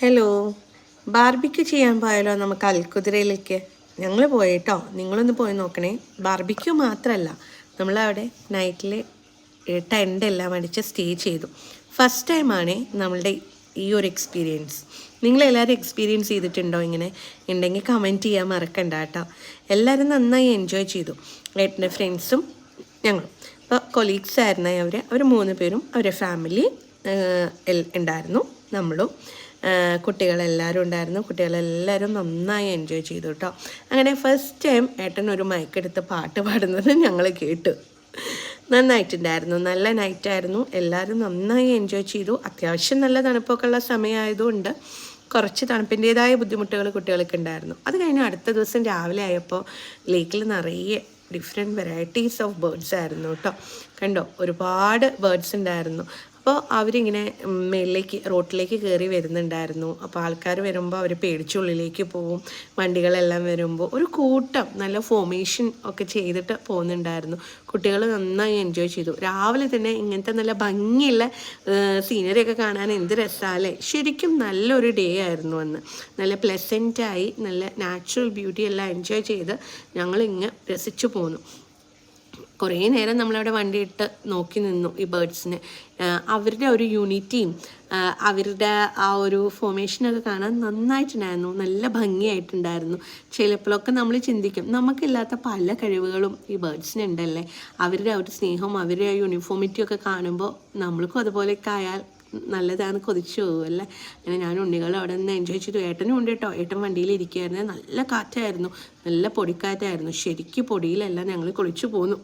Hello, barbecue ചെയ്യാൻ പോയാലോ നമുക്ക് അൽക്കുതിരയിലേക്ക്? ഞങ്ങൾ പോയിട്ടോ, നിങ്ങളൊന്ന് പോയി നോക്കണേ. ബാർബിക്യൂ മാത്രമല്ല, നമ്മളവിടെ നൈറ്റിൽ ടെൻ്റ് എല്ലാം അടിച്ച് സ്റ്റേ ചെയ്തു. ഫസ്റ്റ് ടൈമാണ് നമ്മളുടെ ഈ ഒരു എക്സ്പീരിയൻസ്. നിങ്ങളെല്ലാവരും എക്സ്പീരിയൻസ് ചെയ്തിട്ടുണ്ടോ ഇങ്ങനെ? ഉണ്ടെങ്കിൽ കമൻറ്റ് ചെയ്യാൻ മറക്കണ്ട കേട്ടോ. എല്ലാവരും നന്നായി എൻജോയ് ചെയ്തു, ഏട്ടൻ്റെ ഫ്രണ്ട്സും ഞങ്ങളും. അപ്പോൾ കൊളീഗ്സ് ആയിരുന്നു അവർ 3 പേരും അവരുടെ ഫാമിലി ഉണ്ടായിരുന്നു, നമ്മളും കുട്ടികളെല്ലാവരും ഉണ്ടായിരുന്നു. കുട്ടികളെല്ലാവരും നന്നായി എൻജോയ് ചെയ്തു കേട്ടോ. അങ്ങനെ ഫസ്റ്റ് ടൈം ഏട്ടൻ ഒരു മൈക്കെടുത്ത് പാട്ട് പാടുന്നത് ഞങ്ങൾ കേട്ടു. നന്നായിട്ടുണ്ടായിരുന്നു, നല്ല നൈറ്റായിരുന്നു. എല്ലാവരും നന്നായി എൻജോയ് ചെയ്തു. അത്യാവശ്യം നല്ല തണുപ്പൊക്കെ ഉള്ള സമയമായതുകൊണ്ട് കുറച്ച് തണുപ്പിൻ്റേതായ ബുദ്ധിമുട്ടുകൾ കുട്ടികൾക്ക് ഉണ്ടായിരുന്നു. അത് കഴിഞ്ഞ് അടുത്ത ദിവസം രാവിലെ ആയപ്പോൾ ലേക്കിൽ നിറയെ ഡിഫറെൻറ്റ് വെറൈറ്റീസ് ഓഫ് ബേർഡ്സ് ആയിരുന്നു കേട്ടോ. കണ്ടോ, ഒരുപാട് ബേർഡ്സ് ഉണ്ടായിരുന്നു. അപ്പോൾ അവരിങ്ങനെ മേളിലേക്ക് റോട്ടിലേക്ക് കയറി വരുന്നുണ്ടായിരുന്നു. അപ്പോൾ ആൾക്കാർ വരുമ്പോൾ അവർ പേടിച്ചുള്ളിലേക്ക് പോവും. വണ്ടികളെല്ലാം വരുമ്പോൾ ഒരു കൂട്ടം നല്ല ഫോർമേഷൻ ഒക്കെ ചെയ്തിട്ട് പോകുന്നുണ്ടായിരുന്നു. കുട്ടികൾ നന്നായി എൻജോയ് ചെയ്തു. രാവിലെ തന്നെ ഇങ്ങനത്തെ നല്ല ഭംഗിയുള്ള സീനറിയൊക്കെ കാണാൻ എന്ത് രസമല്ലേ. ശരിക്കും നല്ലൊരു ഡേ ആയിരുന്നു അന്ന്. നല്ല പ്ലസൻറ്റായി, നല്ല നാച്ചുറൽ ബ്യൂട്ടി എല്ലാം എൻജോയ് ചെയ്ത് ഞങ്ങളിങ്ങ് രസിച്ചു പോന്നു. കുറേ നേരം നമ്മളവിടെ വണ്ടിയിട്ട് നോക്കി നിന്നു ഈ ബേർഡ്സിനെ. അവരുടെ ഒരു യൂണിറ്റിയും അവരുടെ ആ ഒരു ഫോർമേഷനൊക്കെ കാണാൻ നന്നായിട്ടുണ്ടായിരുന്നു, നല്ല ഭംഗിയായിട്ടുണ്ടായിരുന്നു. ചിലപ്പോഴൊക്കെ നമ്മൾ ചിന്തിക്കും, നമുക്കില്ലാത്ത പല കഴിവുകളും ഈ ബേർഡ്സിനുണ്ടല്ലേ. അവരുടെ ആ ഒരു സ്നേഹം, അവരുടെ യൂണിഫോമിറ്റി ഒക്കെ കാണുമ്പോൾ നമ്മൾക്കും അതുപോലെയൊക്കെ ആയാൽ നല്ലതാണ്, കൊതിച്ചു പോകുമല്ലേ. അങ്ങനെ ഞാൻ ഉണ്ണികളും അവിടെ നിന്ന് എൻജോയ് ചെയ്തു. ഏട്ടനും ഉണ്ട് കേട്ടോ. ഏട്ടൻ വണ്ടിയിൽ ഇരിക്കുകയായിരുന്നു. നല്ല കാറ്റായിരുന്നു, നല്ല പൊടിക്കാറ്റായിരുന്നു. ശരിക്കും പൊടിയിലെല്ലാം ഞങ്ങൾ കുളിച്ചു പോന്നു.